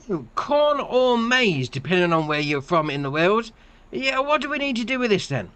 So, corn or maize, depending on where you're from in the world. Yeah, what do we need to do with this then?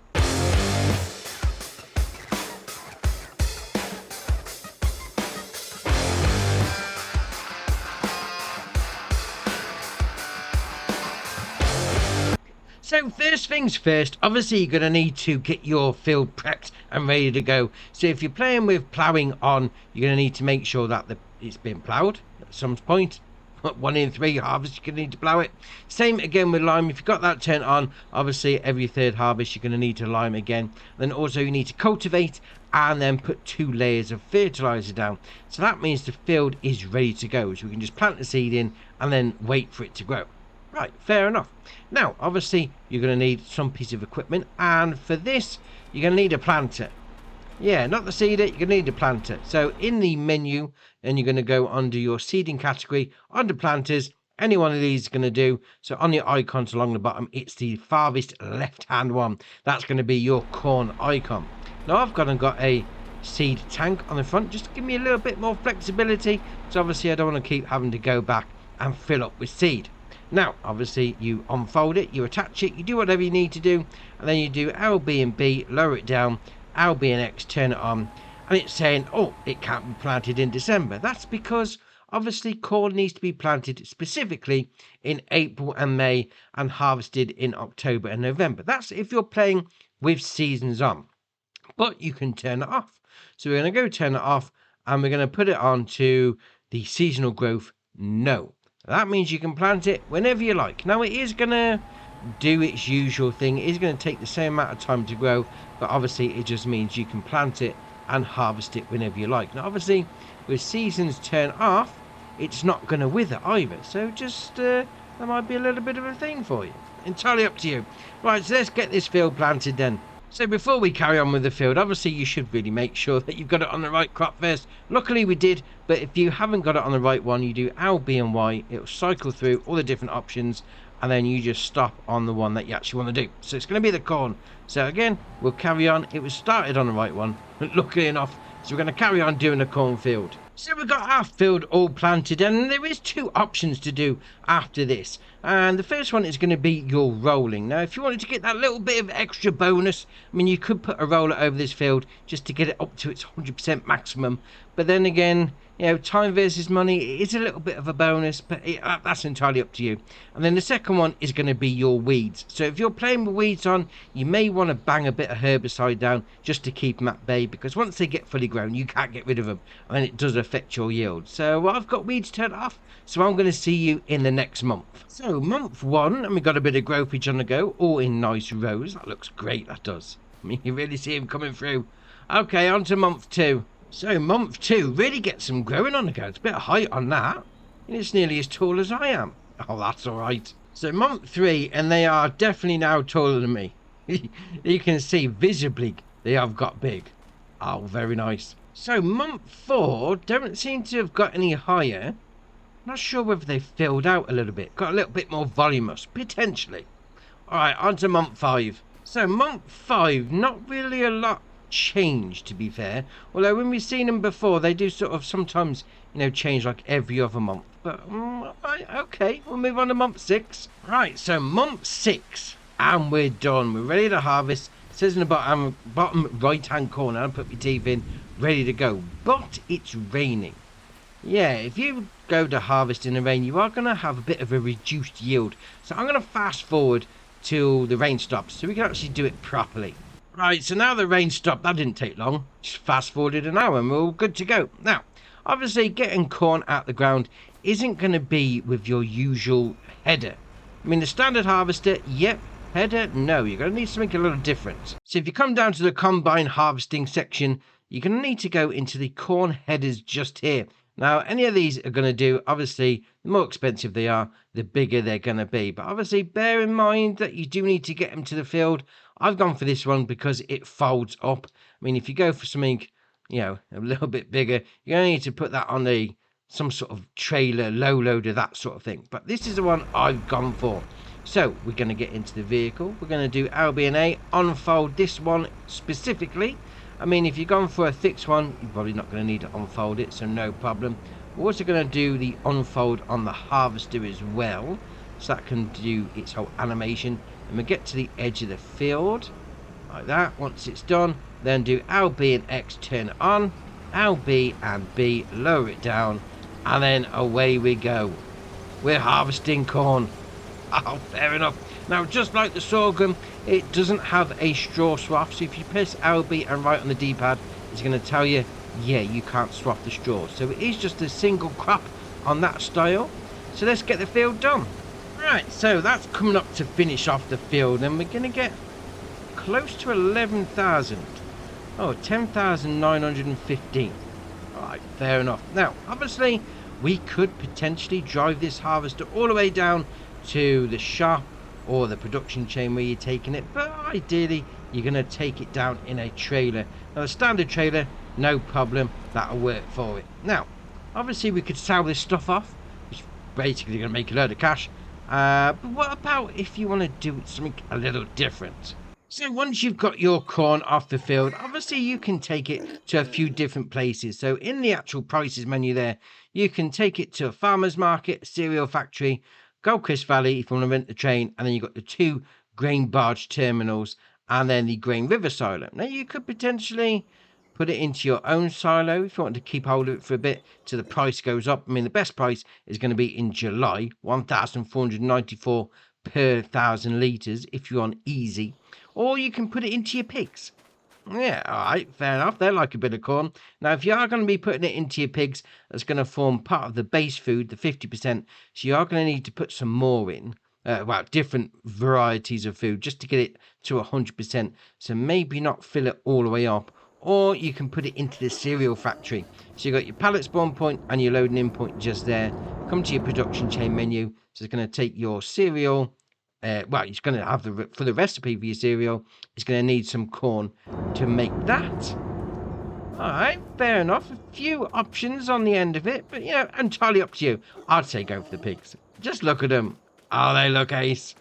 So first things first, obviously you're going to need to get your field prepped and ready to go. So if you're playing with ploughing on, you're going to need to make sure that it's been ploughed at some point. 1 in 3 harvests, you're going to need to plough it. Same again with lime. If you've got that turned on, obviously every 3rd harvest you're going to need to lime again. Then also you need to cultivate and then put 2 layers of fertilizer down. So that means the field is ready to go. So we can just plant the seed in and then wait for it to grow. Right, fair enough. Now, obviously, you're going to need some piece of equipment, and for this, you're going to need a planter. Yeah, not the seeder, you're going to need a planter. So, in the menu, then you're going to go under your seeding category, under planters, any one of these is going to do. So, on your icons along the bottom, it's the farthest left-hand one. That's going to be your corn icon. Now, I've got a seed tank on the front, just to give me a little bit more flexibility. So, obviously, I don't want to keep having to go back and fill up with seed. Now, obviously, you unfold it, you attach it, you do whatever you need to do, and then you do L, B, and B, lower it down, L, B, and X, turn it on, and it's saying, oh, it can't be planted in December. That's because, obviously, corn needs to be planted specifically in April and May and harvested in October and November. That's if you're playing with seasons on, but you can turn it off. So we're going to go turn it off, and we're going to put it on to the seasonal growth, no. That means you can plant it whenever you like. Now, it is going to do its usual thing. It is going to take the same amount of time to grow, but obviously it just means you can plant it and harvest it whenever you like. Now, obviously, with seasons turn off, it's not going to wither either. So just, that might be a little bit of a thing for you. Entirely up to you. Right, so let's get this field planted then. So before we carry on with the field, obviously you should really make sure that you've got it on the right crop first. Luckily we did, but if you haven't got it on the right one, you do L, B and Y. It'll cycle through all the different options, and then you just stop on the one that you actually want to do. So it's going to be the corn. So again, we'll carry on. It was started on the right one, luckily enough. So we're going to carry on doing the cornfield. So we've got our field all planted, and there is 2 options to do after this. And the first one is going to be your rolling. Now, if you wanted to get that little bit of extra bonus, I mean, you could put a roller over this field just to get it up to its 100% maximum. But then again, you know, time versus money, it is a little bit of a bonus, but that's entirely up to you. And then the second one is going to be your weeds. So if you're playing with weeds on, you may want to bang a bit of herbicide down just to keep them at bay, because once they get fully grown, you can't get rid of them, and it does affect your yield. So I've got weeds turned off, so I'm going to see you in the next month. So month 1, and we've got a bit of growthage on the go, all in nice rows. That looks great, that does. I mean, you really see them coming through. Okay, on to month 2. So month 2 really gets some growing on the go. It's a bit of height on that, and it's nearly as tall as I am. Oh, that's all right. So month 3, and they are definitely now taller than me. You can see visibly they have got big. Oh, very nice. So month 4 don't seem to have got any higher. Not sure whether they filled out a little bit. Got a little bit more voluminous, potentially. All right, on to month 5. So month 5, not really a lot changed, to be fair. Although when we've seen them before, they do sort of sometimes, you know, change like every other month. But right, okay, we'll move on to month 6. Right, so month 6, and we're done. We're ready to harvest. It says in the bottom right hand corner, I'll put my teeth in, ready to go. But it's raining. Yeah, if you go to harvest in the rain, you are going to have a bit of a reduced yield. So I'm going to fast forward till the rain stops so we can actually do it properly. Right, so now the rain stopped. That didn't take long. Just fast forwarded an hour and we're all good to go. Now, obviously getting corn out the ground isn't going to be with your usual header. I mean, the standard harvester, yep. Header, no. You're going to need something a little different. So if you come down to the combine harvesting section, you're going to need to go into the corn headers just here. Now, any of these are going to do. Obviously, the more expensive they are, the bigger they're going to be. But obviously, bear in mind that you do need to get them to the field. I've gone for this one because it folds up. I mean, if you go for something, you know, a little bit bigger, you're going to need to put that on some sort of trailer, low loader, that sort of thing. But this is the one I've gone for. So, we're going to get into the vehicle. We're going to do LB&A, unfold this one specifically. I mean, if you've gone for a thick one, you're probably not going to need to unfold it, so no problem. We're also going to do the unfold on the harvester as well, so that can do its whole animation. And we get to the edge of the field like that. Once it's done, then do LB and X, turn it on, LB and B, lower it down, and then away we go. We're harvesting corn. Oh, fair enough. Now, just like the sorghum, it doesn't have a straw swath, so if you press LB and right on the D-pad, it's going to tell you, yeah, you can't swath the straw. So it is just a single crop on that style. So let's get the field done. Right, so that's coming up to finish off the field, and we're going to get close to 11,000. Oh, 10,915. Alright, fair enough. Now, obviously, we could potentially drive this harvester all the way down to the shop or the production chain where you're taking it, but ideally, you're going to take it down in a trailer. Now, a standard trailer, no problem, that'll work for it. Now, obviously, we could sell this stuff off, which is basically going to make a load of cash. But what about if you want to do something a little different? So once you've got your corn off the field, obviously you can take it to a few different places. So in the actual prices menu there, you can take it to a farmer's market, cereal factory, Goldcrest Valley if you want to rent the train, and then you've got the 2 grain barge terminals and then the grain river silo. Now you could potentially put it into your own silo if you want to keep hold of it for a bit till the price goes up. I mean, the best price is going to be in July, 1,494 per 1,000 litres if you're on easy. Or you can put it into your pigs. Yeah, alright, fair enough. They like a bit of corn. Now, if you are going to be putting it into your pigs, that's going to form part of the base food, the 50%. So you are going to need to put some more in. Well, different varieties of food just to get it to 100%. So maybe not fill it all the way up. Or you can put it into the cereal factory. So you've got your pallet spawn point and your loading in point just there. Come to your production chain menu. So it's going to take your cereal. Well, it's going to have for the recipe for your cereal. It's going to need some corn to make that. All right, fair enough. A few options on the end of it, but you know, entirely up to you. I'd say go for the pigs. Just look at them. Oh, they look ace.